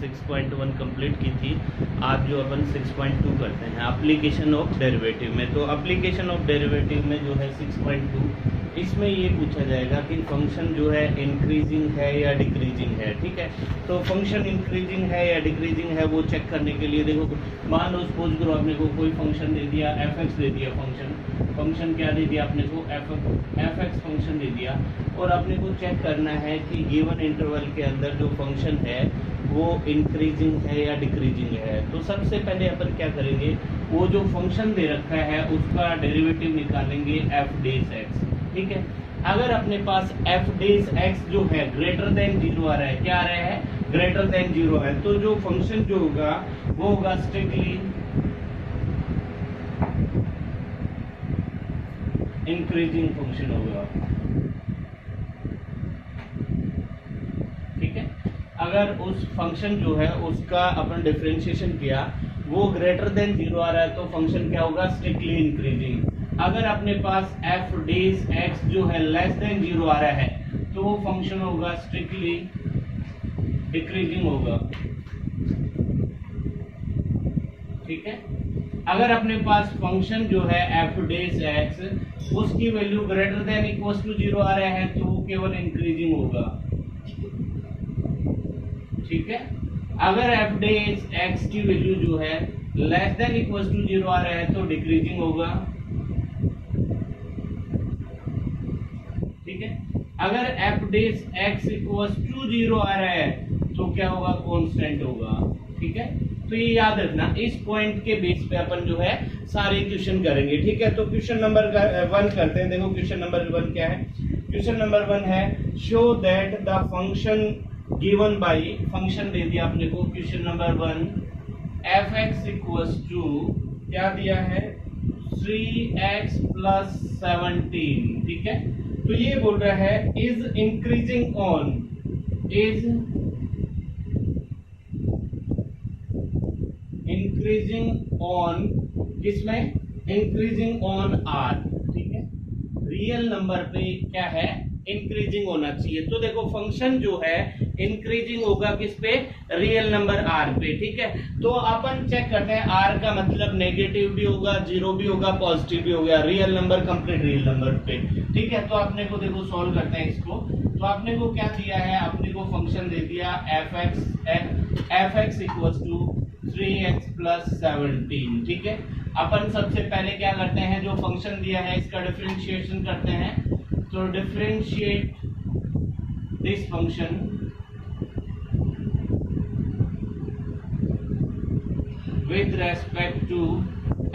6.1 complete की थी। आज जो अपन 6.2 करते हैं एप्लीकेशन ऑफ डेरिवेटिव में। तो एप्लीकेशन ऑफ डेरिवेटिव में जो है 6.2, इसमें ये पूछा जाएगा कि फंक्शन जो है इंक्रीजिंग है या डिक्रीजिंग है। ठीक है, तो फंक्शन इंक्रीजिंग है या डिक्रीजिंग है वो चेक करने के लिए देखो, मान लो सपोज करो आपने को कोई फंक्शन दे दिया, एफ दे दिया, फंक्शन क्या दे दिया आपने को, एफ फंक्शन दे दिया, और आपने को चेक करना है कि गिवन इंटरवल के अंदर जो फंक्शन है वो इंक्रीजिंग है या डिक्रीजिंग है। तो सबसे पहले अपन क्या करेंगे, वो जो फंक्शन दे रखा है उसका डेरिवेटिव निकालेंगे एफ डेज एक्स। ठीक है, अगर अपने पास एफ डेज एक्स जो है ग्रेटर देन 0 आ रहा है, क्या आ रहा है, ग्रेटर देन 0 है, तो जो फंक्शन जो होगा वो होगा स्ट्रिक्टली इंक्रीजिंग फंक्शन होगा। ठीक है, अगर उस फंक्शन जो है उसका अपन डिफरेंशिएशन किया, वो ग्रेटर देन 0 आ रहा है तो फंक्शन क्या होगा, स्ट्रिक्टली इंक्रीजिंग। अगर अपने पास एफ डेज एक्स जो है लेस देन 0 आ रहा है तो वो फंक्शन होगा स्ट्रिक्टली डिक्रीजिंग होगा। ठीक है, अगर अपने पास फंक्शन जो है एफ डेज एक्स उसकी value greater than equal to 0 आ रहा है तो वो केवल इंक्रीजिंग होगा। ठीक है, अगर एफ डेज एक्स की वैल्यू जो है लेस देन इक्वल टू 0 आ रहा है तो डिक्रीजिंग होगा। ठीक है, अगर F dash X equal to 0 आ रहा है तो क्या होगा, कांस्टेंट होगा। ठीक है, तो ये याद रखना, इस पॉइंट के बेस पे अपन जो है सारे क्वेश्चन करेंगे। ठीक है, तो क्वेश्चन नंबर 1 करते हैं। देखो क्वेश्चन नंबर 1 क्या है, क्वेश्चन नंबर 1 है show that the function given by, function दे दिया अपने को question number 1, F X equal to क्या दिया है, 3x + 17। ठीक है, तो ये बोल रहा है is increasing on, is increasing on किसमें, इंक्रीजिंग ऑन आर। ठीक है, रियल नंबर पे क्या है, इंक्रीजिंग होना चाहिए। तो देखो फंक्शन जो है इंक्रीजिंग होगा किस पे, रियल नंबर आर पे। ठीक है, तो अपन चेक करते हैं, आर का मतलब नेगेटिव भी होगा, 0 भी होगा, पॉजिटिव भी होगा, real number complete real number पे। ठीक है, तो आपने को देखो सॉल्व करते हैं इसको। तो आपने को क्या दिया है, आपने को फंक्शन दे दिया F X equal to 3x + 17। ठीक है, अपन सबसे पहले क्या करते हैं, जो फंक्शन दिया है इसका डिफरेंशिएशन करते हैं। तो differentiate this function with respect to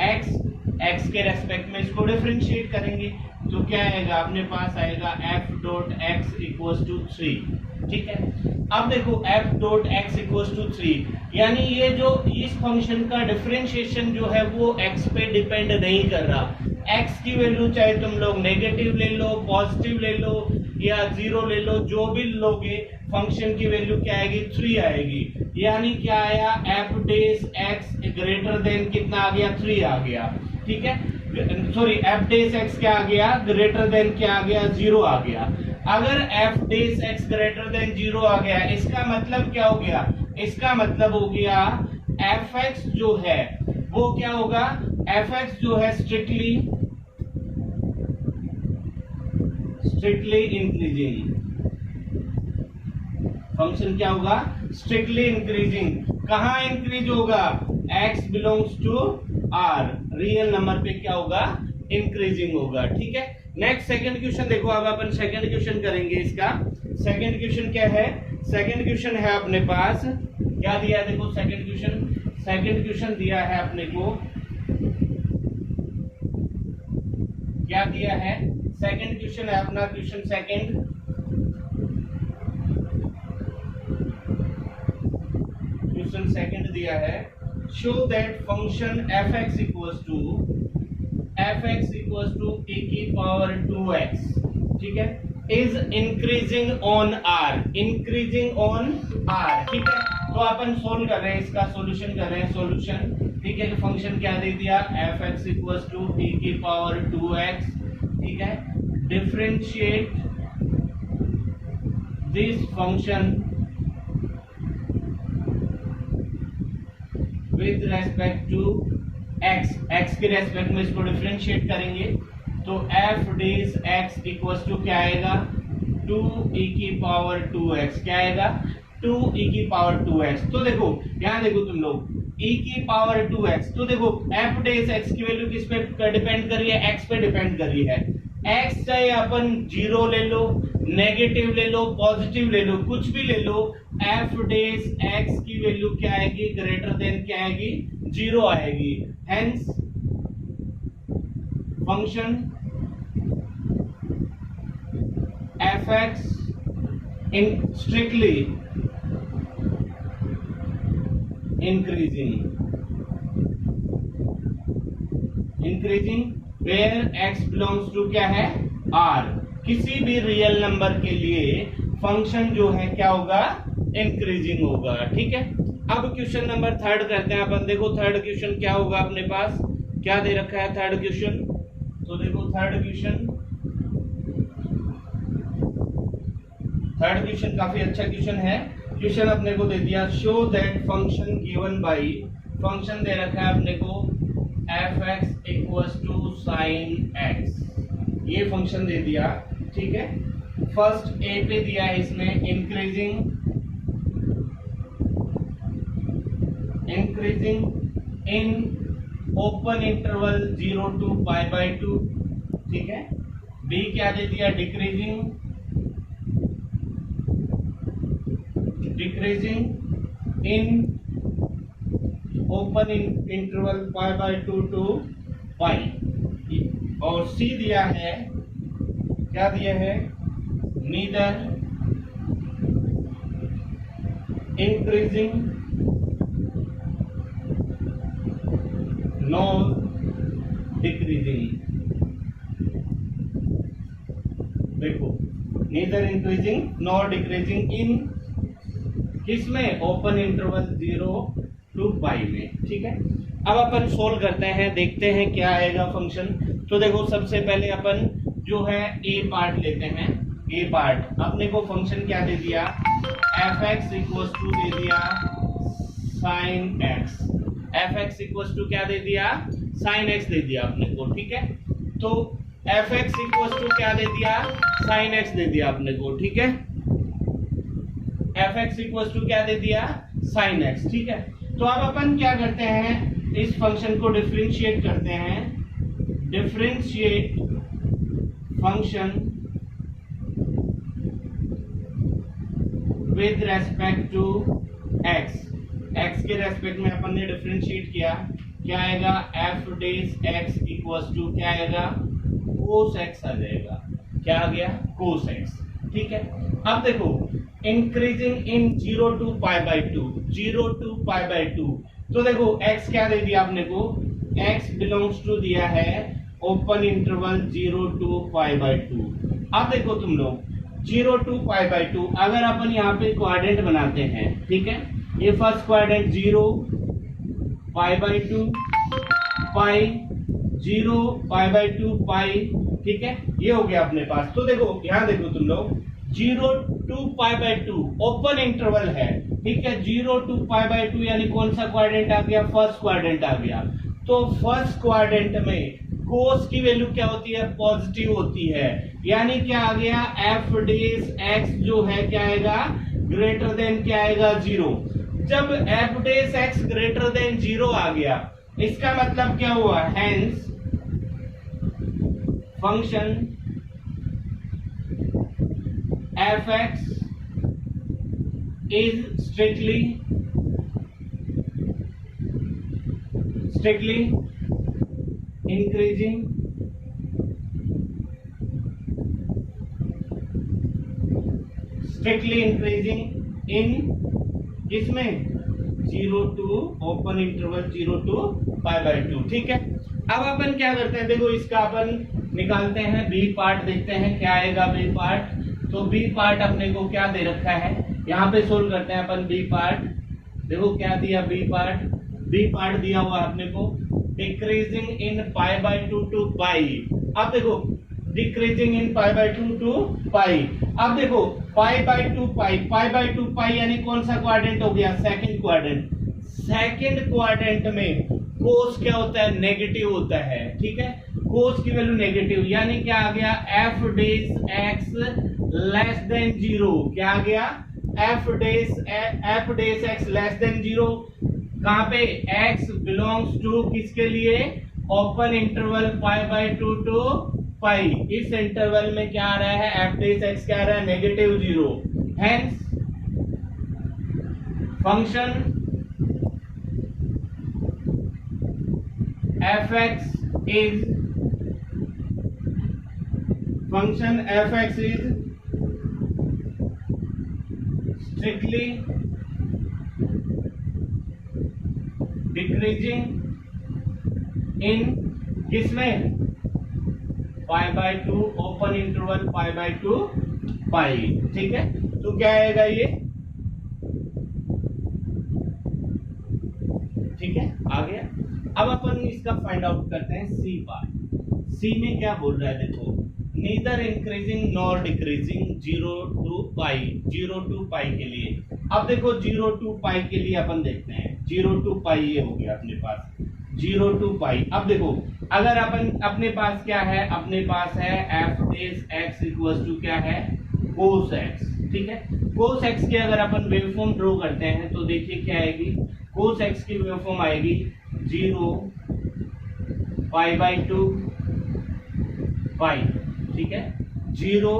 x के रेस्पेक्ट में इसको डिफरेंशिएट करेंगे तो क्या आएगा, अपने पास आएगा f dot x equal to 3। ठीक है, अब देखो f dot x equal to 3, यानी ये जो इस फंक्शन का डिफरेंशिएशन जो है वो x पे डिपेंड नहीं कर रहा। x की वैल्यू चाहे तुम लोग नेगेटिव ले लो, पॉजिटिव ले लो या 0 ले लो, जो भी लोगे फंक्शन की वैल्यू क्या आएगी, 3 आएगी। यानी क्या आया, F dash x greater than कितना आ गया, 3 आ गया। ठीक है, सॉरी एफ डेज एक्स क्या आ गया, ग्रेटर देन क्या आ गया, 0 आ गया। अगर F dash x greater than 0 आ गया, इसका मतलब क्या हो गया, इसका मतलब हो गया एफ एक्स जो है वो क्या होगा, एफ एक्स जो है स्ट्रिक्टली इंक्रीजिंग। फंक्शन क्या होगा, स्ट्रिक्टली इंक्रीजिंग। कहां इंक्रीज होगा, x belongs to r, real number पे क्या होगा, इंक्रीजिंग होगा। ठीक है, नेक्स्ट सेकंड क्वेश्चन देखो, अब अपन सेकंड क्वेश्चन करेंगे। इसका सेकंड क्वेश्चन क्या है, सेकंड क्वेश्चन है अपने पास क्या दिया है, देखो सेकंड क्वेश्चन दिया है अपने को, क्या दिया है, सेकंड क्वेश्चन है अपना, क्वेश्चन सेकंड, क्वेश्चन सेकंड दिया है, show that function F X equal to e की पावर 2x, ठीक है, is increasing on r, increasing on r। ठीक है, तो अपन सोल्व कर रहे हैं, इसका सॉल्यूशन कर रहे हैं, सॉल्यूशन। ठीक है, फंक्शन क्या दे दिया, F X equal to e की पावर 2x। ठीक है, differentiate this function with respect to X, X के रेस्पेक्ट में इसको डिफरेंशिएट करेंगे तो F dash X equal to क्या आएगा 2e की पावर 2x, क्या आएगा 2e की पावर 2x। तो देखो यहाँ देखो तुम लोग e की पावर 2x, तो देखो f डेज x की वैल्यू किस पे डिपेंड कर रही है, x पे डिपेंड कर रही है। x चाहे अपन 0 ले लो, नेगेटिव ले लो, पॉजिटिव ले लो, कुछ भी ले लो, f डेज x की वैल्यू क्या आएगी, ग्रेटर देन क्या आएगी 0 आएगी। Hence function fx in strictly increasing where x belongs to क्या है r। किसी भी रियल नंबर के लिए फंक्शन जो है क्या होगा इंक्रीजिंग होगा। ठीक है, अब क्वेश्चन नंबर 3 करते हैं अपन। देखो थर्ड क्वेश्चन क्या होगा अपने पास, क्या दे रखा है थर्ड क्वेश्चन। तो देखो थर्ड क्वेश्चन काफी अच्छा क्वेश्चन है। क्वेश्चन अपने को दे दिया show that function given by, function दे रखा है अपने को fx equals to sin x, ये फंक्शन दे दिया। ठीक है, फर्स्ट ए पे दिया है इसमें increasing in open interval 0 to π/2। ठीक है, बी क्या दे दिया decreasing in open interval π/2 to π। और सी दिया है, क्या दिया है नीदर इंक्रीजिंग नॉर डिक्रीजिंग। देखो neither increasing nor decreasing in किसमें ओपन इंटरवल 0 to π में। ठीक है, अब अपन सोल्व करते हैं, देखते हैं क्या आएगा फंक्शन। तो देखो सबसे पहले अपन जो है ए पार्ट लेते हैं। ए पार्ट अपने को फंक्शन क्या दे दिया fx इक्वल्स टू दे दिया sin x, fx equals to क्या दे दिया sin x दे दिया अपने को। ठीक है, तो fx इक्वल्स टू क्या दे दिया sin x दे दिया अपने को। ठीक है, fx इक्वल्स टू क्या दे दिया sin x। ठीक है, तो अब अपन क्या करते हैं इस फंक्शन को डिफरेंशिएट करते हैं। Differentiate function with respect to x, x के रेस्पेक्ट में अपन ने डिफरेंशिएट किया, क्या आएगा f dash x equals to क्या आएगा cos x आ जाएगा। क्या आ गया cos x। ठीक है, अब देखो इंक्रीजिंग इन 0 to π/2, 0 to π/2। तो देखो x क्या दे दिया आपने को, x बिलोंग्स टू दिया है ओपन इंटरवल 0 to π/2। अब देखो तुम लोग 0 to π/2 अगर अपन यहाँ पे क्वाड्रेंट बनाते हैं, ठीक है, ये फर्स्ट क्वाड्रेंट 0 π/2 π 0 π/2 π। ठीक है, ये हो गया अपने पास। तो देखो यहाँ देखो तुम लोग 0 to π/2 ओपन इंटरवल है। ठीक है, 0 to π/2 यानी कौन सा क्वाड्रेंट आ गया, फर्स्ट क्वाड्रेंट आ गया। तो फर्स्ट क्वाड्रेंट में कोस की वैल्यू क्या होती है, पॉजिटिव होती है, यानी क्या आ गया f डेज x जो है क्या आएगा ग्रेटर देन क्या आएगा 0। जब f dash x greater than 0 आ गया इसका मतलब क्या हुआ, hence function fx is strictly increasing in किसमें 0 to ओपन इंटरवल 0 to π/2। ठीक है, अब अपन क्या करते हैं, देखो इसका अपन निकालते हैं बी पार्ट, देखते हैं क्या आएगा बी पार्ट। तो बी पार्ट अपने को क्या दे रखा है, यहाँ पे सोल्व करते हैं अपन बी पार्ट। देखो क्या दिया बी पार्ट दिया हुआ अपने को डिक्रीजिंग इन π/2 to π। अब देखो डिक्रीजिंग इन π/2 to π। अब देखो π/2 π यानी कौन सा क्वाड्रेंट हो गया, सेकंड क्वाड्रेंट। सेकंड क्वाड्रेंट में कोस क्या होता है, नेगेटिव होता है, ठीक है, कोस की वैल्यू नेगेटिव, यानी क्या आ गया, F dash x less than 0, क्या आ गया, F dash x less than 0, कहां पे, x बिलोंग्स टू किसके लिए, ओपन इंटरवल π/2 टू पाई, इस इंटरवल में क्या आ रहा है, एफ डेज एक्स क्या आ रहा है, negative 0, hence function fx is strictly decreasing in किसमें, π/2 ओपन इंटरवल π/2 पाई, ठीक है। तो क्या आएगा ये, ठीक है, आ गया। अब अपन इसका फाइंड आउट करते हैं सी पार्ट। सी में क्या बोल रहा है, देखो, neither increasing nor decreasing 0 to पाई के लिए। अब देखो 0 to पाई के लिए अपन देखते हैं, 0 to पाई ये हो गया अपने पास, 0 to पाई। अब देखो अगर अपन अपने पास क्या है, अपने पास है F dash X equals to क्या है, कोस एक्स, ठीक है। कोस एक्स की अगर अपन वेवफॉर्म ड्रॉ करते हैं तो देखिए क्या आएगी, कोस एक्स की वेवफॉर्म आएगी 0 π/2 पाई, ठीक है, 0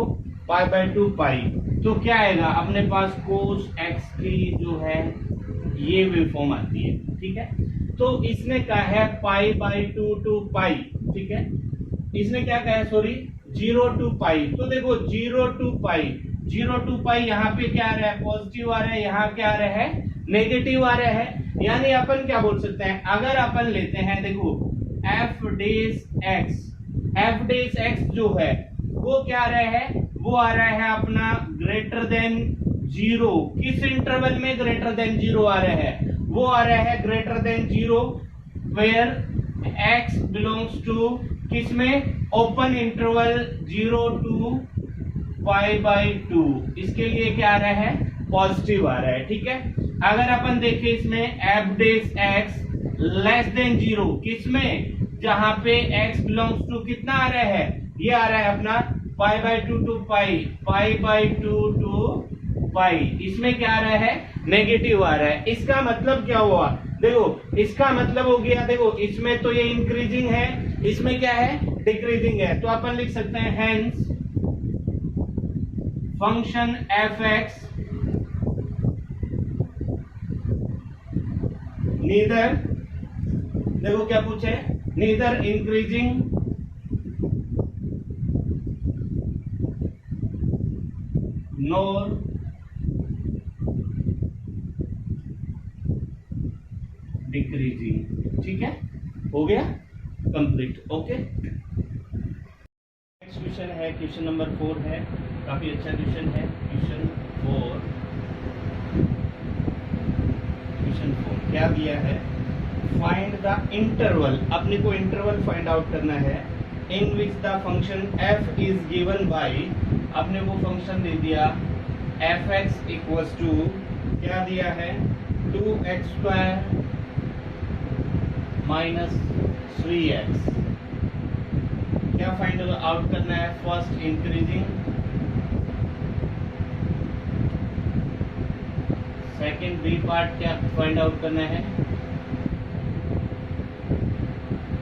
π/2 पाई। तो क्या आएगा अपने पास, कोस एक्स की जो है ये वेवफॉर्म आती है, ठीक है। तो इसने कहा है π/2 टू पाई, ठीक है, इसने क्या कहा है, सॉरी 0 to पाई। तो देखो 0 to पाई यहाँ पे क्या आ रहा है, पॉजिटिव आ रहा है, यहाँ क्या आ रहा है, नेगेटिव आ रहा है। यानी अपन क्या बोल सकते हैं, अगर अपन लेते हैं, देखो एफ डेज एक्स जो है वो क्या आ रहा है, वो आ रहा है अपना ग्रेटर देन 0, किस इंटरवल में ग्रेटर देन 0 आ रहा है, वो आ रहा है greater than 0 where x belongs to किसमें, ओपन इंटरवल 0 to π/2, इसके लिए क्या आ रहा है, पॉजिटिव आ रहा है, ठीक है। अगर अपन देखें इसमें F dash x less than 0, किसमें, जहां पे x बिलोंग्स टू कितना आ रहा है, ये आ रहा है अपना π/2 टू पाई, π/2 टू पाई, इसमें क्या आ रहा है, नेगेटिव आ रहा है। इसका मतलब क्या हुआ, देखो इसका मतलब हो गया, देखो इसमें तो ये इंक्रीजिंग है, इसमें क्या है, डिक्रीजिंग है। तो अपन लिख सकते हैं hence function F x neither, देखो क्या पूछे, नीदर इंक्रीजिंग नॉर डिक्रीजिंग, ठीक है, हो गया कंप्लीट, ओके। नेक्स्ट क्वेश्चन है, क्वेश्चन नंबर 4 है, काफी अच्छा क्वेश्चन है, क्वेश्चन 4 क्या दिया है, फाइंड द इंटरवल, अपने को इंटरवल फाइंड आउट करना है, in which the function f is given by, अपने को फंक्शन दे दिया fx इक्वल्स टू, क्या दिया है, 2x² माइनस 3x। क्या फाइंड आउट करना है, first increasing, second B part क्या फाइंड आउट करना है,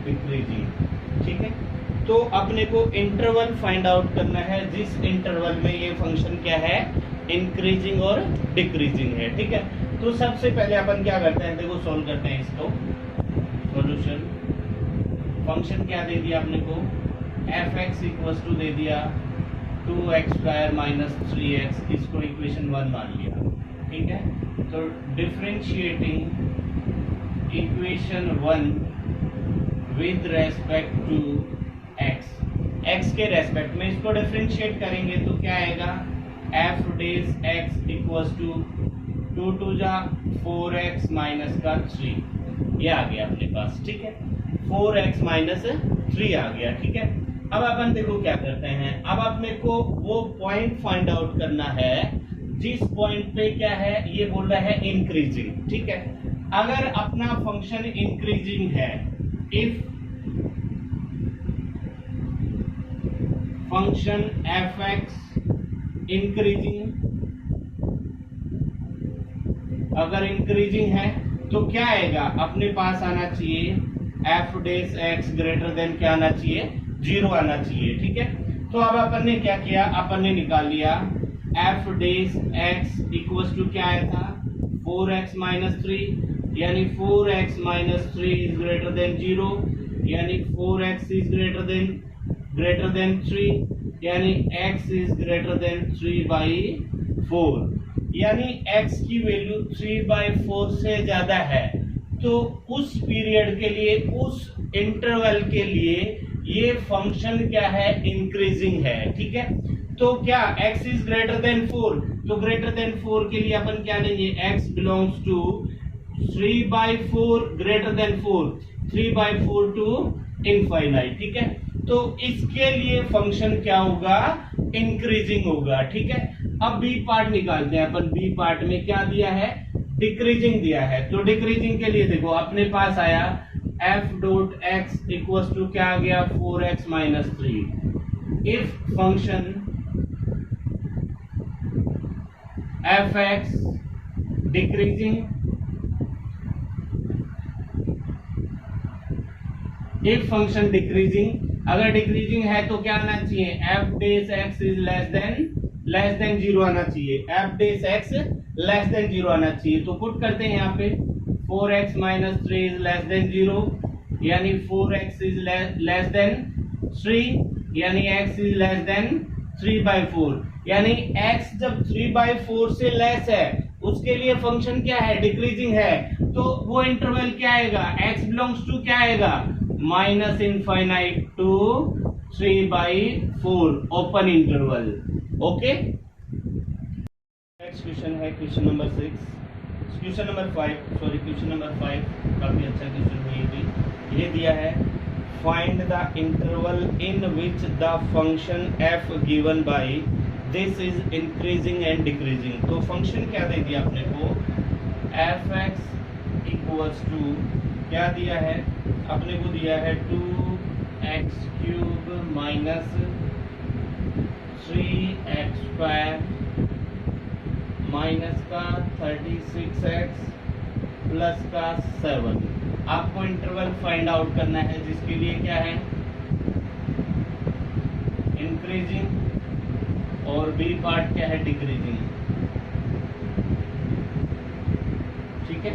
डिक्रीजिंग, ठीक है। तो अपने को इंटरवल फाइंड आउट करना है जिस इंटरवल में ये फंक्शन क्या है, इंक्रीजिंग और डिक्रीजिंग है, ठीक है। तो सबसे पहले अपन क्या करते हैं, देखो सोल्व करते हैं इसको, सॉल्यूशन, फंक्शन क्या दे दिया अपने को, fx इक्वल्स टू दे दिया 2x² माइनस 3x, इसको इक्वेशन 1 मान लिया, ठीक है। तो differentiating equation 1 with respect to x के रेस्पेक्ट में इसको डिफरेंशिएट करेंगे तो क्या आएगा, f dash x equals to 2 2 जा 4x माइनस का 3, ये आ गया अपने पास, ठीक है, 4x माइनस 3 आ गया, ठीक है। अब अपन देखो क्या करते हैं, अब अपने को वो पॉइंट फाइंड आउट करना है जिस पॉइंट पे क्या है, ये बोल रहा है इंक्रीजिंग, ठीक है। अगर अपना फंक्शन इंक्रीजिंग है, if function F x increasing, अगर इंक्रीजिंग है तो क्या आएगा, अपने पास आना चाहिए f dash x greater than क्या आना चाहिए, 0 आना चाहिए। ठीक है, तो अब अपन ने क्या किया, अपन ने निकाल लिया F dash X equal to क्या आया था 4x माइनस 3, यानी 4x minus 3 is greater than 0, यानी 4x इज ग्रेटर देन 3, यानी x इज ग्रेटर देन 3/4, यानी x की वैल्यू 3/4 से ज्यादा है। तो उस पीरियड के लिए, उस इंटरवल के लिए ये फंक्शन क्या है, इंक्रीजिंग है। ठीक है, तो क्या x इज ग्रेटर देन 4, तो ग्रेटर देन 4 के लिए अपन क्या लेंगे, x belongs to 3/4 greater than 4, 3/4 to infinite. ठीक है, तो इसके लिए फंक्शन क्या होगा, इंक्रीजिंग होगा। ठीक है, अब बी पार्ट निकालते हैं अपन। बी पार्ट में क्या दिया है, डिक्रीजिंग दिया है। तो डिक्रीजिंग के लिए देखो अपने पास आया f dot x equal to क्या आ गया 4x minus 3। If function F x decreasing, if function decreasing, अगर डिक्रीजिंग है तो क्या आना चाहिए, f dash x is less than 0 आना चाहिए, f dash x less than 0 आना चाहिए। तो पुट करते हैं यहाँ पे 4x minus 3 is less than 0, यानी 4x इज लेस देन 3, यानी x इज लेस देन 3/4, यानी x जब 3/4 से लेस है उसके लिए फंक्शन क्या है, डिक्रीजिंग है। तो वो इंटरवल क्या आएगा, x बिलोंग्स टू क्या आएगा, minus infinite to 3/4 open interval. Okay, next question है question number 6, question number 5 sorry question number 5 काफी अच्छा क्वेश्चन है। ये भी ये दिया है, find the interval in which the function f given by this is increasing and decreasing. तो फंक्शन क्या दे दिया अपने को, f(x) इक्वल्स टू क्या दिया है, अपने को दिया है 2x³ माइनस 3x² माइनस का 36x प्लस का 7। आपको इंटरवल फाइंड आउट करना है जिसके लिए क्या है, इंक्रीजिंग, और बी पार्ट क्या है, डिक्रीजिंग। ठीक है,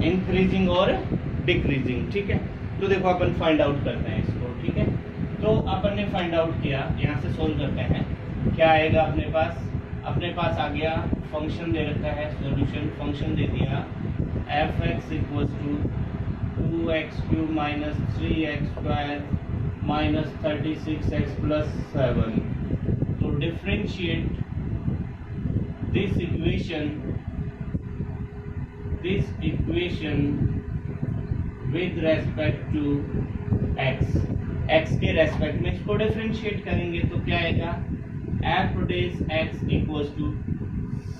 इंक्रीजिंग और डिक्रीजिंग। ठीक है, तो देखो अपन फाइंड आउट करते हैं इसको। ठीक है, तो अपन ने फाइंड आउट किया, यहाँ से सोल्व करते हैं। क्या आएगा अपने पास आ गया, फंक्शन दे रखा है, सॉल्यूशन फंक्शन दे दिया f(x) equals to 2x³ minus 3x² minus 36x plus 7। तो differentiate this equation with respect to x के रेस्पेक्ट में इसको डिफरेंशिएट करेंगे तो क्या आएगा, f dash x equals to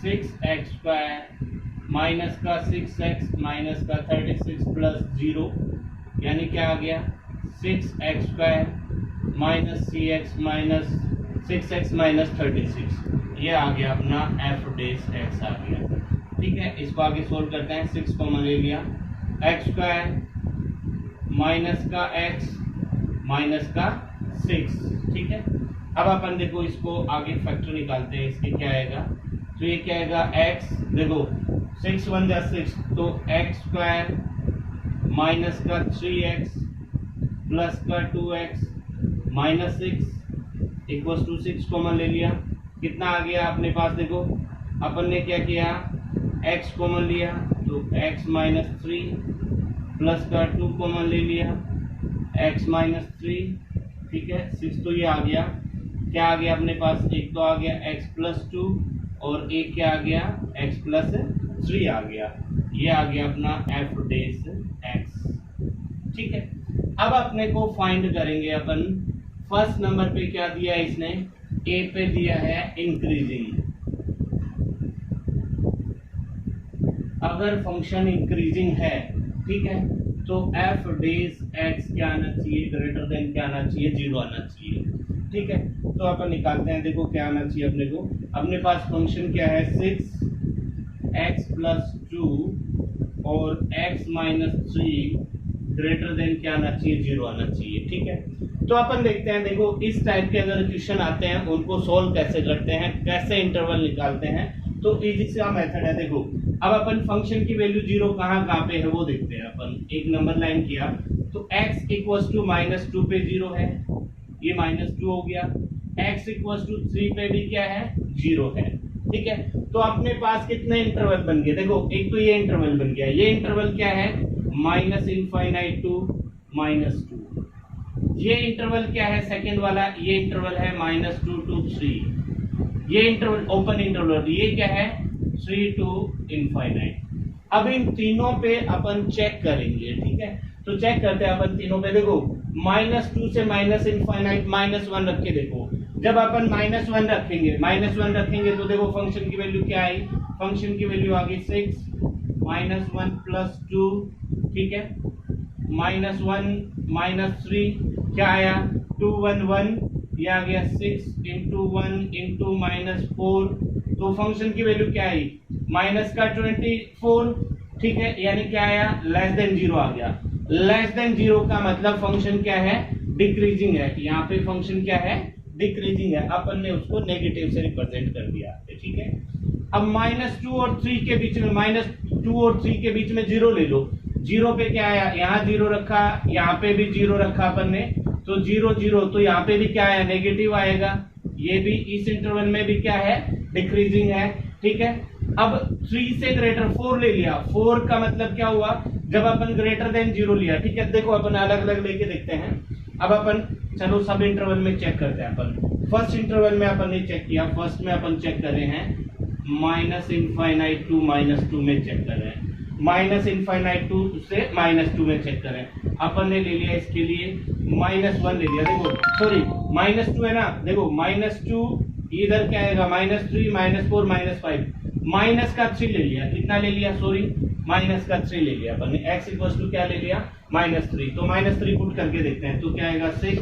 6x² minus का 6x माइनस का 36 प्लस 0, यानी क्या आ गया 6x² माइनस 6x माइनस 36, ये आ गया अपना f डेस x आ गया। ठीक है, इसको आगे सोल्व करते हैं। 6 कॉमन ले लिया, x² माइनस का x माइनस का 6। ठीक है, अब अपन देखो इसको आगे फैक्टर निकालते हैं, इसके क्या आएगा, तो ये क्या आएगा x, देखो 6 1 जा 6, तो x² माइनस का 3x प्लस का 2x minus 6 equals to 6 common ले लिया, कितना आ गया अपने पास, देखो अपन ने क्या किया, x कॉमन लिया तो x माइनस 3 प्लस का 2 कॉमन ले लिया x माइनस 3। ठीक है, 6 तो ये आ गया, क्या आ गया अपने पास, एक तो आ गया x प्लस 2 और एक क्या आ गया x प्लस 3 आ गया, ये आ गया अपना f डेस x। ठीक है, अब अपने को फाइंड करेंगे अपन, फर्स्ट नंबर पे क्या दिया है इसने, a पे दिया है इंक्रीजिंग। अगर फंक्शन इंक्रीजिंग है, ठीक है, तो एफ डेज एक्स क्या आना चाहिए, ग्रेटर देन क्या आना चाहिए, 0 आना चाहिए, ठीक है। तो अपन निकालते हैं, देखो क्या आना चाहिए अपने को। अपने पास फंक्शन क्या है, 6x+2 और x-3 ग्रेटर देन क्या आना चाहिए, 0 आना चाहिए, ठीक है। तो अपन देखते हैं, देखो इस टाइप के अगर क्वेश्चन आते हैं उनको सोल्व कैसे करते हैं, कैसे इंटरवल निकालते हैं, तो इजी सा मेथड है। देखो अब अपन फंक्शन की वैल्यू 0 कहाँ पे है वो देखते हैं। अपन एक नंबर लाइन किया तो x = -2 पे 0 है, ये -2 हो गया। x = 3 पे भी क्या है, 0 है, ठीक है। तो अपने पास कितने इंटरवल बन गए, देखो एक तो ये इंटरवल बन गया, ये इंटरवल क्या है, -∞ टू -2। ये इंटरवल क्या है, सेकंड वाला, ये इंटरवल है -2 to 3। ये इंटरवल ओपन इंटरवल, ये क्या है, 3 to ∞। अब इन तीनों पे अपन चेक करेंगे, ठीक है। तो चेक करते हैं अपन तीनों पे। देखो -2 से -∞ -1 रख के देखो, जब अपन -1 रखेंगे तो देखो फंक्शन की वैल्यू क्या आई, फंक्शन की वैल्यू आ गई 6 -1 + 2, ठीक है, -1 -3 क्या आया, 2 1 1, ये आ गया 6 × 1 × -4। तो फंक्शन की वैल्यू क्या आई, -24, ठीक है, यानी क्या आया, <0 आ गया। <0 का मतलब फंक्शन क्या है, डिक्रीजिंग है। यहाँ पे फंक्शन क्या है, डिक्रीजिंग है, अपन ने उसको नेगेटिव से रिप्रेजेंट कर दिया, ठीक है। अब -2 और 3 के बीच में, -2 और 3 के बीच में 0 ले लो। 0 पे क्या आया, यहाँ 0 रखा, यहाँ पे भी 0 रखा अपन ने, तो 0 0, तो यहाँ पे भी क्या आया, नेगेटिव आएगा। ये भी इस इंटरवल में भी क्या है, डिक्रीजिंग है, ठीक है। अब 3 से ग्रेटर 4 ले लिया, 4 का मतलब क्या हुआ, जब अपन ग्रेटर देन 0 लिया, ठीक है। देखो अपन अलग अलग लेके देखते हैं। अब अपन चलो सब इंटरवल में चेक करते हैं। अपन फर्स्ट इंटरवल में अपन ने चेक किया, फर्स्ट में अपन चेक कर रहे हैं -∞ टू -2 में चेक कर रहे हैं, -∞ से -2 में चेक करें। अपन ने ले लिया इसके लिए -1 ले लिया, देखो सॉरी -2 है ना, देखो -2 इधर क्या आएगा, -3 -4 -5, माइनस का 3 ले लिया, कितना ले लिया, सॉरी माइनस का 3 ले लिया अपन ने। x = क्या ले लिया, -3, तो -3 पुट करके देखते हैं, तो क्या आएगा 6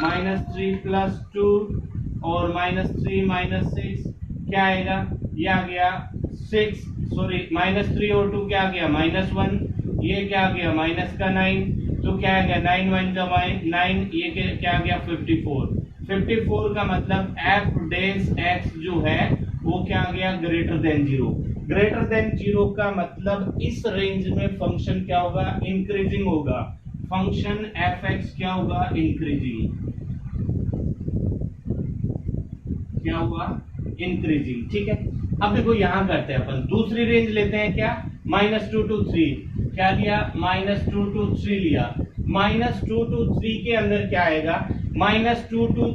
-3 + 2 और -3 -6 क्या आएगा, ये आ गया 6, सॉरी -3 और 2 क्या आ गया, -1, ये क्या आ गया -9, तो क्या आ गया 9 1 9, ये क्या आ गया 54। 54 का मतलब f डेज x जो है वो क्या आ गया, ग्रेटर देन 0। ग्रेटर देन 0 का मतलब इस रेंज में फंक्शन क्या होगा, इंक्रीजिंग होगा। फंक्शन fx क्या होगा, इंक्रीजिंग, क्या होगा, इंक्रीजिंग, ठीक है। अब देखो यहां करते हैं अपन, दूसरी रेंज लेते हैं, क्या, -2 to 3, क्या लिया, -2 to 3 लिया। -2 to 3 के अंदर क्या आएगा, -2 to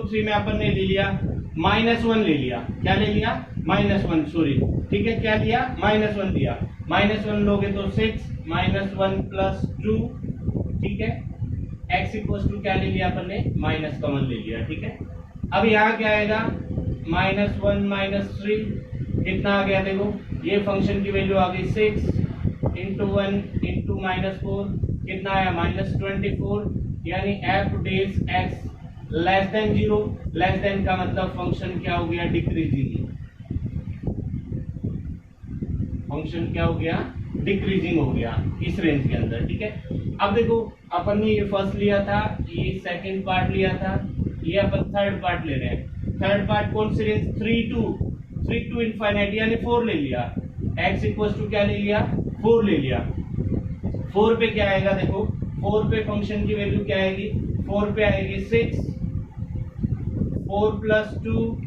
3 में अपन ने ले लिया -1 ले लिया, क्या ले लिया, -1, सॉरी, ठीक है, क्या लिया, -1 लिया। -1 लोगे तो 6 -1 + 2, ठीक है। x = क्या ले लिया अपन ने, माइनस कॉमन ले लिया, ठीक है। अब यहाँ क्या आएगा, -1 -3 कितना आ गया, देखो ये फंक्शन की वैल्यू आ गई 6 × 1 × -4, कितना आया, -24, यानी f dash x less than 0, less than का मतलब फंक्शन क्या हो गया, डिक्रीजिंग, फंक्शन क्या हो गया, डिक्रीजिंग हो गया इस रेंज के अंदर, ठीक है। अब देखो अपन ने ये फर्स्ट लिया था, ये सेकंड पार्ट लिया था, ये अपन थर्ड पार्ट ले रहे हैं। थर्ड पार्ट कौन सी रेंज, 3 to ∞, यानी 4 ले लिया। x = क्या ले लिया, 4 ले लिया। 4 पे क्या आएगा, देखो 4 पे फंक्शन की वैल्यू क्या आएगी, 4 पे आएगी 6, 4 + 2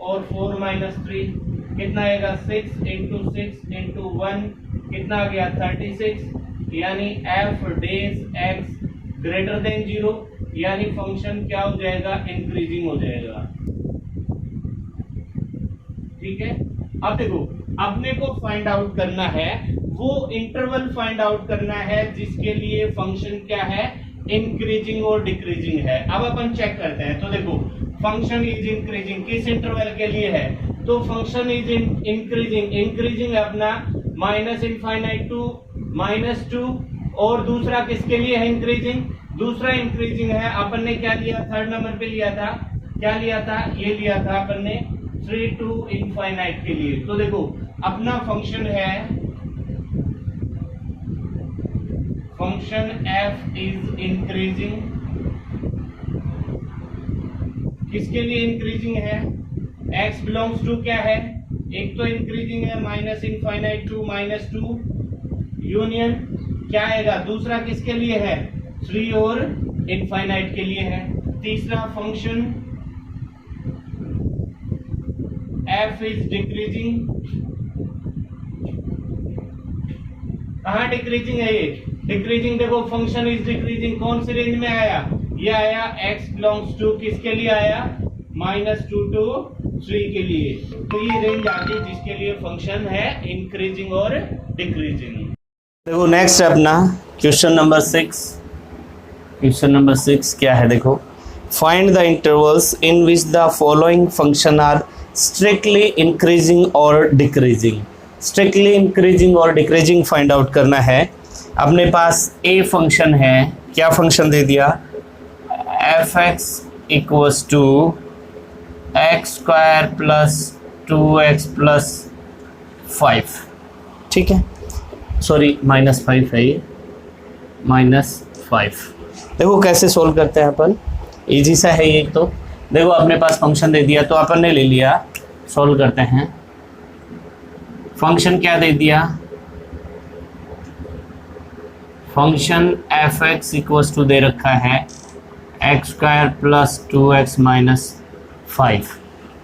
और 4 - 3, कितना आएगा, 6 × 6 × 1, कितना आ गया, 36, यानी f dash x greater than 0, यानी फंक्शन क्या हो जाएगा, इंक्रीजिंग हो जाएगा, ठीक है। अब देखो अपने को फाइंड आउट करना है, वो इंटरवल फाइंड आउट करना है जिसके लिए फंक्शन क्या है, इंक्रीजिंग और डिक्रीजिंग है। अब अपन चेक करते हैं, तो देखो फंक्शन इज इंक्रीजिंग किस इंटरवल के लिए है, तो फंक्शन इज इंक्रीजिंग, इंक्रीजिंग है अपना माइनस इनफाइनाइट टू -2, और दूसरा किसके लिए है इंक्रीजिंग, दूसरा इंक्रीजिंग है अपन ने क्या लिया, थर्ड नंबर पे लिया था, क्या लिया था, ये लिया था अपन ने 3 to इनफाइनाइट के लिए। तो देखो अपना फंक्शन है, फंक्शन f इज इंक्रीजिंग, किसके लिए इंक्रीजिंग है, x बिलोंग्स टू क्या है, एक तो इंक्रीजिंग है माइनस इनफाइनाइट टू -2 यूनियन क्या आएगा, दूसरा किसके लिए है, 3 और इनफाइनाइट के लिए है, तीसरा फंक्शन f इज डिक्रीजिंग, कहाँ डिक्रीजिंग है ये, डिक्रीजिंग देखो फंक्शन इज डिक्रीजिंग कौन सी रेंज में आया, ये आया x बिलोंग्स टू किसके लिए आया, -2 to 3 के लिए। तो ये रेंज आ गई जिसके लिए फंक्शन है इंक्रीजिंग और डिक्रीजिंग। देखो नेक्स्ट है अपना क्वेश्चन नंबर 6। क्वेश्चन नंबर 6 क्या है, देखो find the intervals in which the following function are strictly increasing और डिक्रीजिंग। स्ट्रिक्टली इंक्रीजिंग और डिक्रीजिंग फाइंड आउट करना है। अपने पास ए फंक्शन है, क्या फंक्शन दे दिया, f(x) equals to x² plus 2x plus 5, ठीक है, सॉरी -5 है ये, -5। देखो कैसे सोल्व करते हैं अपन, इजी सा है ये। तो देखो अपने पास फंक्शन दे दिया तो अपन ने ले लिया, सोल्व करते हैं। फंक्शन क्या दे दिया, फंक्शन f(x) इक्वल्स टू दे रखा है x² प्लस 2x माइनस 5।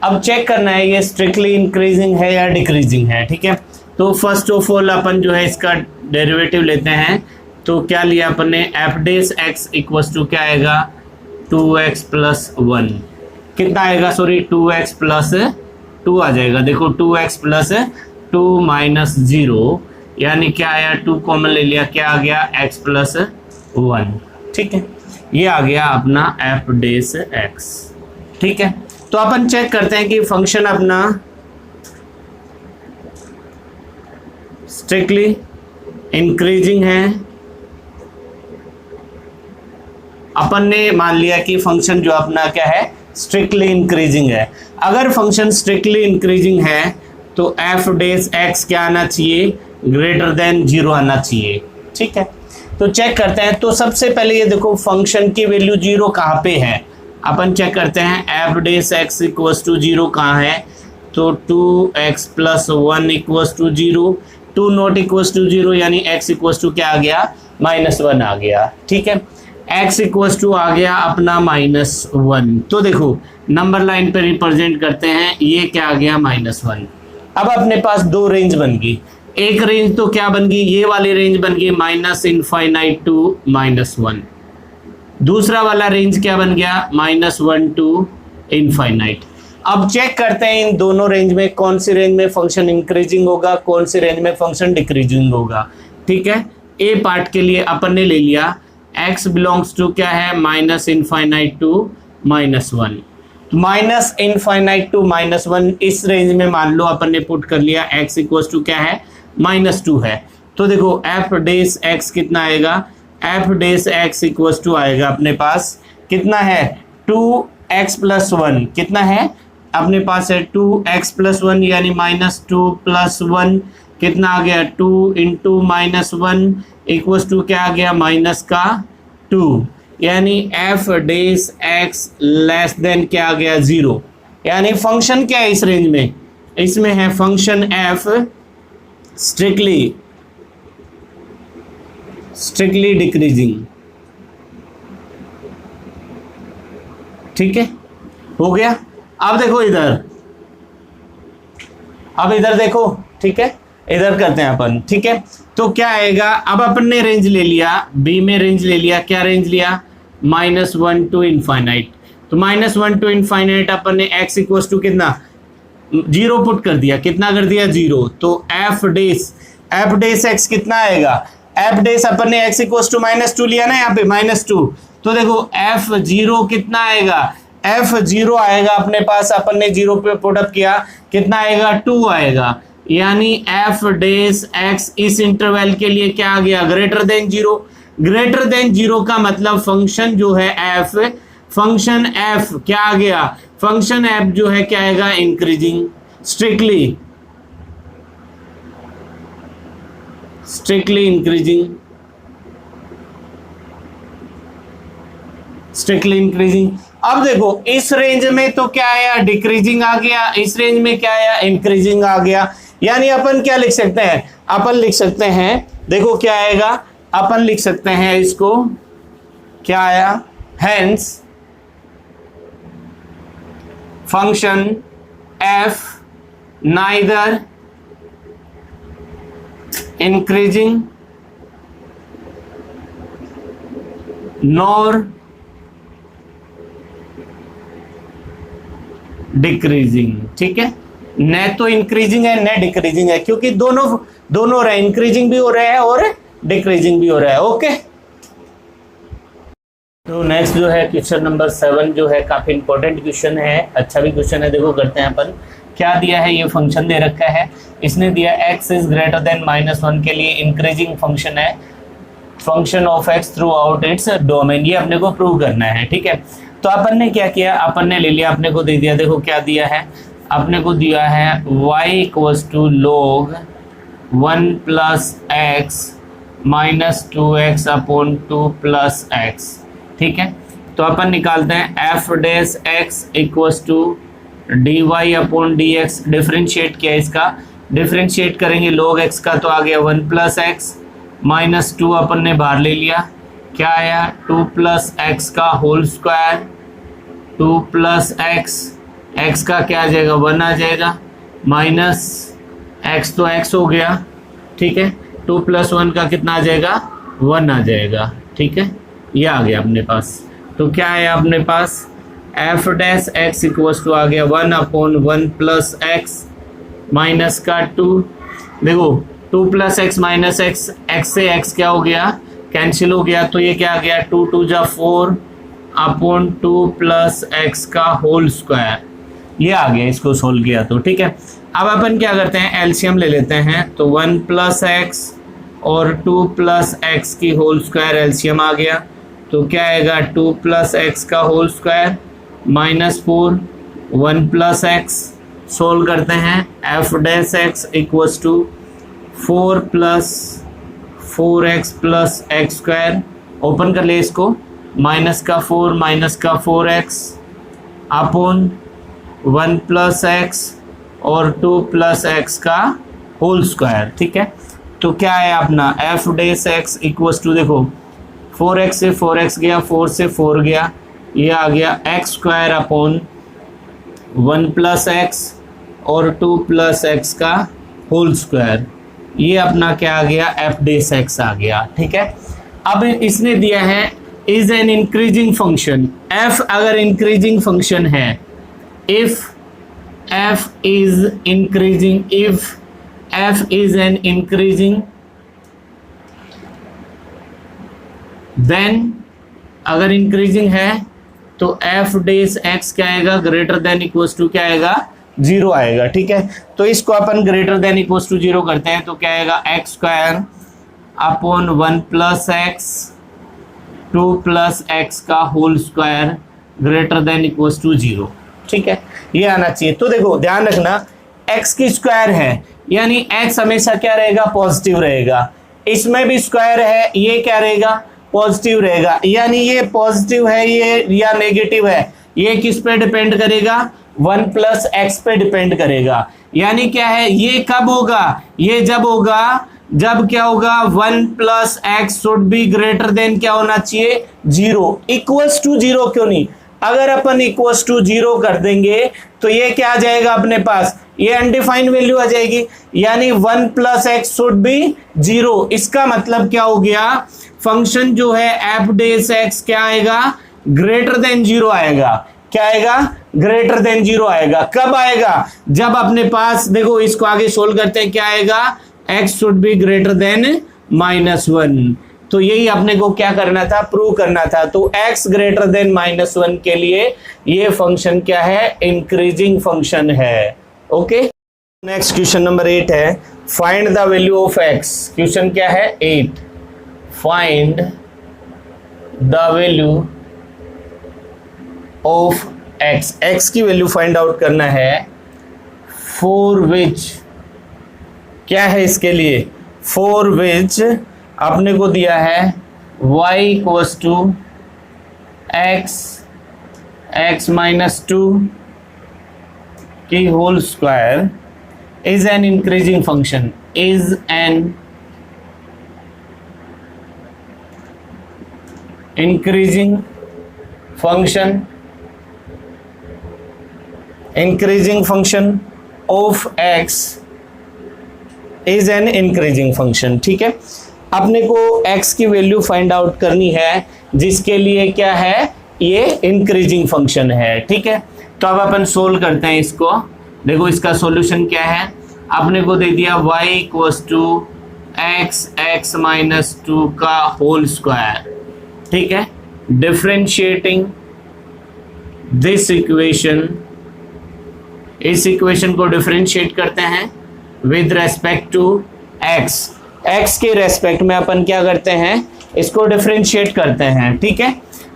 अब चेक करना है ये स्ट्रिक्टली इंक्रीजिंग है या डिक्रीजिंग है, ठीक है। तो फर्स्ट ऑफ ऑल अपन जो है इसका डेरिवेटिव लेते हैं। तो क्या लिया अपन ने, f(x) इक्वल्स टू क्या आएगा, 2x प्लस 1, कितना आएगा, सॉरी 2x प्लस 2 आ जाएगा। देखो 2x प्लस 2 माइनस 0, यानी क्या आया, 2 कॉमन ले लिया, क्या आ गया, x प्लस 1, ठीक है। ये आ गया अपना f(x), ठीक है। तो अपन चेक करते हैं कि फंक्शन अपना स्ट्रिक्टली इंक्रीजिंग है। अपन ने मान लिया कि फंक्शन जो अपना क्या है, स्ट्रिक्टली इंक्रीजिंग है। अगर फंक्शन स्ट्रिक्टली इंक्रीजिंग है तो f(x) क्या आना चाहिए, ग्रेटर देन 0 आना चाहिए, ठीक है। तो चेक करते हैं। तो सबसे पहले ये देखो फंक्शन की वैल्यू 0 कहाँ पे है, अपन चेक करते हैं। f(x) इक्वल्स टू 0 कहाँ है, तो 2x plus 1 equals to 0, 2 not equals to 0, यानी x इक्वल्स टू क्या आ गया, -1 आ गया, ठीक है। x इक्वल्स टू आ गया अपना -1। तो देखो नंबर लाइन पे रिप्रेजेंट करते हैं, ये क्या आ गया, -1। अब अपने पास दो रेंज बन गई। एक रेंज तो क्या बन गई, ये वाली रेंज बन गई -∞ टू -1। दूसरा वाला रेंज क्या बन गया, -1 टू ∞। अब चेक करते हैं इन दोनों रेंज में कौन सी रेंज में फंक्शन इंक्रीजिंग होगा, कौन सी रेंज में फंक्शन डिक्रीजिंग होगा, ठीक है। ए पार्ट के लिए अपन ने ले लिया x बिलोंग्स टू क्या है, -∞ टू -1। -∞ टू -1 इस रेंज में मान लो अपन ने पुट कर लिया, x इक्वल्स टू क्या है, -2 है। तो देखो f(x) कितना आएगा, f(x) इक्वल्स टू आएगा अपने पास कितना है, 2x प्लस 1, कितना है अपने पास है 2x प्लस 1, यानी -2 प्लस 1 कितना आ गया, 2 इंटू -1 इक्वल्स टू क्या आ गया, -2, यानी f(x) लेस देन क्या आ गया, 0। यानी फंक्शन क्या है इस रेंज में, इसमें है फंक्शन f स्ट्रिक्टली डिक्रीजिंग, ठीक है, हो गया। अब देखो इधर, अब इधर देखो, ठीक है, इधर करते हैं अपन, ठीक है। तो क्या आएगा, अब अपन ने रेंज ले लिया, बी में रेंज ले लिया, क्या रेंज लिया, -1 टू ∞। तो -1 टू ∞ अपन ने x इक्वल्स टू कितना, 0 पुट कर दिया, कितना कर दिया, 0। तो f(x) कितना आएगा, f' अपन ने x इक्वल्स टू -2 लिया ना, यहाँ पे -2। तो देखो f(0) कितना आएगा, एफ 0 आएगा अपने पास, अपन ने 0 पे पुट अप किया, कितना आएगा 2 आएगा, यानी एफ डेस एक्स इस इंटरवल के लिए क्या आ गया ग्रेटर देन 0। ग्रेटर देन 0 का मतलब फंक्शन जो है एफ, फंक्शन एफ क्या आ गया, फंक्शन एफ जो है क्या आएगा इंक्रीजिंग, स्ट्रिक्टली इंक्रीजिंग। अब देखो इस रेंज में तो क्या आया डिक्रीजिंग आ गया, इस रेंज में क्या आया इंक्रीजिंग आ गया, यानी अपन क्या लिख सकते हैं, अपन लिख सकते हैं देखो क्या आएगा, अपन लिख सकते हैं इसको क्या आया, hence function F neither increasing nor decreasing. ठीक है, न तो इंक्रीजिंग है न डिक्रीजिंग है, क्योंकि दोनों हो रहा है, इंक्रीजिंग भी हो रहा है और डिक्रीजिंग भी हो रहा है। ओके, तो नेक्स्ट जो है क्वेश्चन नंबर 7 जो है काफी इंपॉर्टेंट क्वेश्चन है, अच्छा भी क्वेश्चन है। देखो करते हैं अपन, क्या दिया है, ये फंक्शन दे रखा है, इसने दिया x इज ग्रेटर देन -1 के लिए इंक्रीजिंग फंक्शन है, function of x through out its domain, ये अपने को प्रूव करना है। ठीक है, तो अपन ने क्या किया, अपन ने ले लिया, अपने को दे दिया, देखो क्या दिया है, अपने को दिया है y equals to log 1 plus x minus 2x upon 2 plus x. ठीक है, तो अपन निकालते हैं f dash x equals to d y upon d x, differentiate किया, इसका डिफ्रेंशिएट करेंगे log x का, तो आ गया 1 प्लस एक्स माइनस 2 अपन ने बाहर ले लिया, क्या आया 2 प्लस एक्स का होल स्क्वायर, 2 प्लस एक्स का क्या आ जाएगा 1 आ जाएगा, माइनस एक्स तो एक्स हो गया। ठीक है, 2 प्लस 1 का कितना आ जाएगा 1 आ जाएगा। ठीक है, ये आ गया अपने पास, तो क्या आया अपने पास F dash x equals to आ गया 1 अपॉन 1 प्लस एक्स माइनस का 2, देखो 2 plus x minus x, x से एक्स क्या हो गया कैंसिल हो गया, तो ये क्या आ गया 2 2 जा 4 अपॉन 2 प्लस एक्स का होल स्क्वायर, ये आ गया, इसको सोल्व किया तो। ठीक है, अब अपन क्या करते हैं एलसीएम ले लेते हैं, तो 1 प्लस एक्स और 2 प्लस एक्स की होल स्क्वायर एलसीएम आ गया, तो क्या आएगा 2 प्लस एक्स का whole square minus 4 1 plus x, solve करते हैं f dash x equals to 4 plus 4x plus x square, open कर ले इसको, माइनस का 4 माइनस का 4x अपॉन 1 प्लस एक्स और 2 प्लस एक्स का होल स्क्वायर। ठीक है, तो क्या है अपना f dash x equals to, देखो 4x से 4x गया, 4 से 4 गया, ये आ गया x square upon 1 plus x और 2 प्लस एक्स का होल स्क्वायर, ये अपना क्या आ गया एफ डैश एक्स आ गया। ठीक है, अब इसने दिया है is an increasing function, f अगर इंक्रीजिंग फंक्शन है, if f is increasing, if f is an increasing then, अगर इंक्रीजिंग है तो एफ डैश एक्स क्या आएगा ग्रेटर देन इक्वल्स टू क्या आएगा 0 आएगा। ठीक है, तो इसको अपन ग्रेटर देन इक्वल्स टू 0 करते हैं, तो क्या आएगा X square upon 1 plus X 2 plus x का whole square greater than equals to 0। ठीक है, ये आना चाहिए। तो देखो ध्यान रखना एक्स की स्क्वायर है, यानी एक्स हमेशा क्या रहेगा पॉजिटिव रहेगा, इसमें भी स्क्वायर है, ये क्या रहेगा पॉजिटिव रहेगा, यानी ये पॉजिटिव है ये या नेगेटिव है, ये किस पे डिपेंड करेगा 1 प्लस एक्स पे डिपेंड करेगा। यानी क्या है ये कब होगा, ये जब होगा जब क्या होगा 1 plus x should be greater than क्या होना चाहिए 0, इक्वल्स टू 0 क्यों नहीं, अगर अपन इक्वल्स टू 0 कर देंगे तो ये क्या आ जाएगा अपने पास, ये अनडिफाइंड वैल्यू आ जाएगी, यानी 1 प्लस एक्स शुड बी 0। इसका मतलब क्या हो गया फंक्शन जो है एफ डैश एक्स क्या आएगा ग्रेटर देन 0 आएगा, क्या आएगा ग्रेटर देन 0 आएगा। कब आएगा जब अपने पास, देखो इसको आगे सोल्व करते हैं, क्या आएगा x should be greater than -1, तो यही अपने को क्या करना था, प्रूव करना था। तो x ग्रेटर देन -1 के लिए ये फंक्शन क्या है, इंक्रीजिंग फंक्शन है। ओके, नेक्स्ट क्वेश्चन नंबर 8 है, find the value of x। Question क्या है, 8, find the value of x। x की वैल्यू फाइंड आउट करना है, फॉर विच, क्या है इसके लिए, फॉर विच आपने को दिया है y equals to x minus 2 की whole square is an increasing function, is an increasing function of x is an increasing function। ठीक है, अपने को x की वैल्यू फाइंड आउट करनी है जिसके लिए क्या है, ये इंक्रीजिंग फंक्शन है। ठीक है, तो अब अपन सोल्व करते हैं इसको। देखो इसका सॉल्यूशन क्या है, आपने को दे दिया y equals to x minus 2 का होल स्क्वायर। ठीक है, डिफरेंशिएटिंग दिस इक्वेशन, इस इक्वेशन को डिफरेंशिएट करते हैं विद रेस्पेक्ट टू x के रेस्पेक्ट में अपन क्या करते हैं, इसको डिफरेंशिएट करते हैं। ठीक है,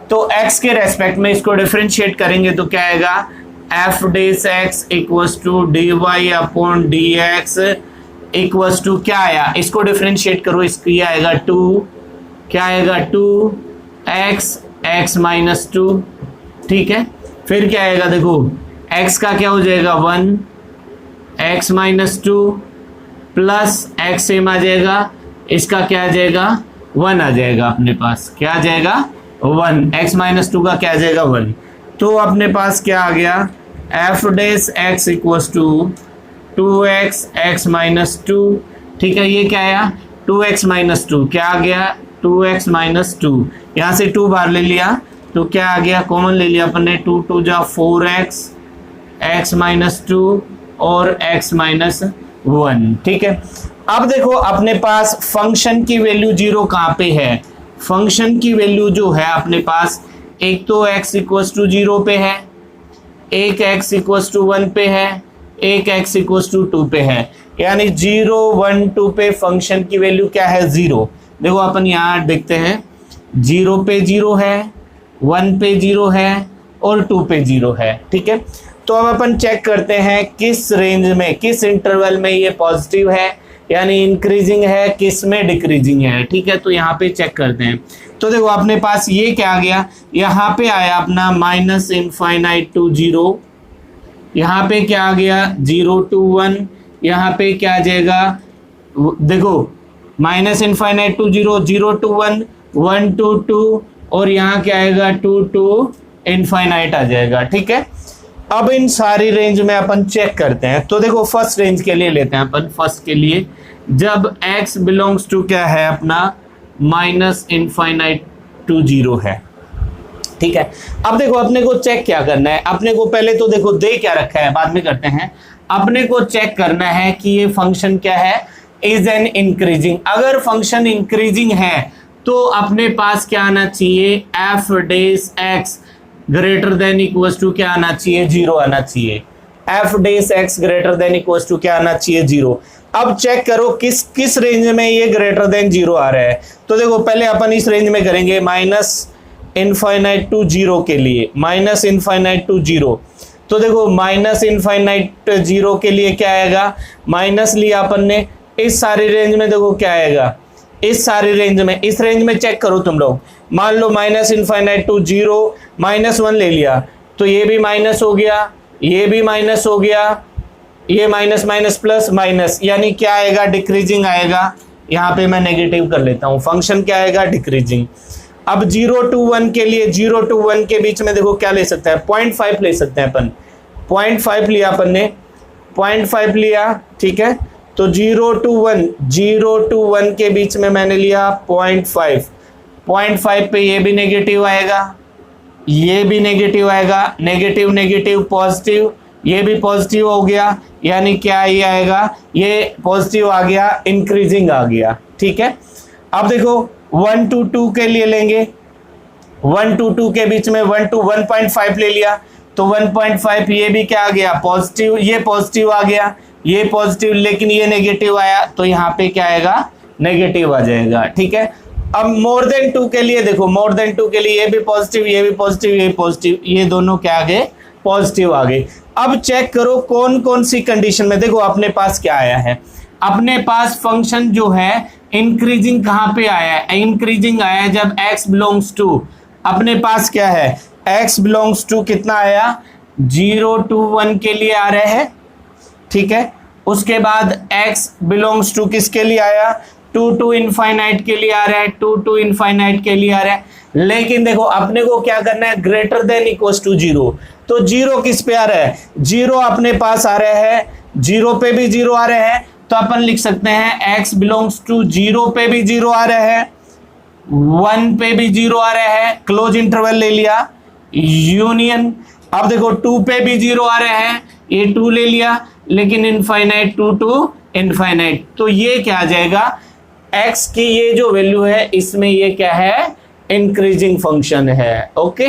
तो x के रेस्पेक्ट में इसको डिफरेंशिएट करेंगे तो क्या आएगा, f dash x equals to dy upon dx equals to क्या आया, इसको डिफरेंशिएट करो, इसको ये आएगा 2, क्या आएगा 2x माइनस 2। ठीक है, फिर क्या आएगा, देखो x का क्या हो जाएगा 1, x minus 2 plus x same आ जाएगा, इसका क्या आ जाएगा 1 आ जाएगा अपने पास, क्या आ जाएगा 1, x माइनस 2 का क्या आ जाएगा 1। तो अपने पास क्या आ गया, f dash x equals to 2x minus 2। ठीक है, ये क्या आया 2x माइनस 2, क्या आ गया 2x माइनस 2, यहाँ से 2 बाहर ले लिया तो क्या आ गया, कॉमन ले लिया अपन ने, 2 2 जा 4x माइनस 2 और x माइनस 1। ठीक है, अब देखो अपने पास फंक्शन की वैल्यू 0 कहाँ पे है, फंक्शन की वैल्यू जो है अपने पास, एक तो x इक्वल्स टू 0 पे है, एक x इक्वल्स टू 1 पे है, एक x इक्वल्स टू 2 पे है, यानी 0 1 2 पे फंक्शन की वैल्यू क्या है 0। देखो अपन यहाँ देखते हैं, 0 पे 0 है, 1 पे 0 है और 2 पे 0 है। ठीक है, तो अब अपन चेक करते हैं किस रेंज में, किस इंटरवल में ये पॉजिटिव है यानी इंक्रीजिंग है, किस में डिक्रीजिंग है। ठीक है, तो यहाँ पे चेक करते हैं। तो देखो अपने पास ये क्या आ गया, यहाँ पे आया अपना -∞ टू 0, यहाँ पे क्या आ गया 0 to 1, यहाँ पे क्या आ जाएगा, देखो -∞ टू 0, 0 to 1, 1 to 2 और यहाँ क्या आएगा 2 to ∞ आ जाएगा। ठीक है, अब इन सारी रेंज में अपन चेक करते हैं। तो देखो फर्स्ट रेंज के लिए लेते हैं अपन, फर्स्ट के लिए जब x बिलोंग्स टू क्या है अपना -∞ टू 0 है। ठीक है, अब देखो अपने को चेक क्या करना है, अपने को पहले तो देखो दे क्या रखा है, बाद में करते हैं। अपने को चेक करना है कि ये फंक्शन क्या है, इज एन इंक्रीजिंग। अगर फंक्शन इंक्रीजिंग है तो अपने पास क्या आना चाहिए, f dash x greater than equals to क्या आना चाहिए, 0 आना चाहिए। f dash x greater than equals to क्या आना चाहिए, 0। अब चेक करो किस रेंज में ये ग्रेटर देन 0 आ रहा है। तो देखो पहले अपन इस रेंज में करेंगे -∞ टू 0 के लिए, -∞ टू 0। तो देखो -∞ 0 के लिए क्या आएगा, माइनस लिया अपन ने, इस सारी रेंज में देखो क्या आएगा, इस सारी रेंज में, इस रेंज में चेक करो तुम लोग, मान लो -∞ टू 0, -1 ले लिया तो ये भी माइनस हो गया, ये भी माइनस हो गया, ये माइनस माइनस प्लस माइनस, यानी क्या आएगा, डिक्रीजिंग आएगा। यहाँ पे मैं नेगेटिव कर लेता हूँ, फंक्शन क्या आएगा, डिक्रीजिंग। अब 0 to 1 के लिए, 0 to 1 के बीच में देखो क्या ले सकते हैं, 0.5 ले सकते हैं अपन, 0.5 लिया अपन ने, 0.5 लिया। ठीक है, तो 0 to 1 के बीच में मैंने लिया 0.5, 0.5 पे ये भी नेगेटिव आएगा, ये भी नेगेटिव आएगा, नेगेटिव नेगेटिव पॉजिटिव, ये भी पॉजिटिव हो गया, यानी क्या ये आएगा, ये पॉजिटिव आ गया, इंक्रीजिंग आ गया। ठीक है, अब देखो 1 to 2 के लिए लेंगे, 1 to 2 के बीच में 1 to 1.5 ले लिया तो 1.5 ये भी क्या आ गया पॉजिटिव, ये पॉजिटिव आ गया, ये पॉजिटिव, लेकिन ये नेगेटिव आया तो यहाँ पे क्या आएगा नेगेटिव आ जाएगा। ठीक है, अब मोर देन 2 के लिए देखो, मोर देन 2 के लिए ये भी पॉजिटिव, ये भी पॉजिटिव, ये पॉजिटिव, ये दोनों क्या आ गए पॉजिटिव आ गए। अब चेक करो कौन कौन सी कंडीशन में, देखो अपने पास क्या आया है, अपने पास फंक्शन जो है इंक्रीजिंग कहाँ पे आया है, इंक्रीजिंग आया है जब x बिलोंग्स टू, अपने पास क्या है x बिलोंग्स टू कितना आया 0 to 1 के लिए आ रहा है। ठीक है, उसके बाद x बिलोंग्स टू किसके लिए आया 2 to इनफाइनाइट के लिए आ रहा है, 2 to इनफाइनाइट के लिए आ रहा है। लेकिन देखो अपने को क्या करना है ग्रेटर देन इक्वल्स टू 0, तो 0 किस पे आ रहा है 0 अपने पास आ रहा है, 0 पे भी 0 आ रहा है, तो अपन लिख सकते हैं x बिलोंग्स टू 0 पे भी 0 आ रहा है, 1 पे भी 0 आ रहा है, क्लोज इंटरवल ले लिया यूनियन। अब देखो 2 पे भी 0 आ रहा है, ये 2 ले लिया, लेकिन इनफाइनाइट 2 to इनफाइनाइट, तो ये क्या आ जाएगा x की ये जो वैल्यू है इसमें ये क्या है इंक्रीजिंग फंक्शन है। ओके।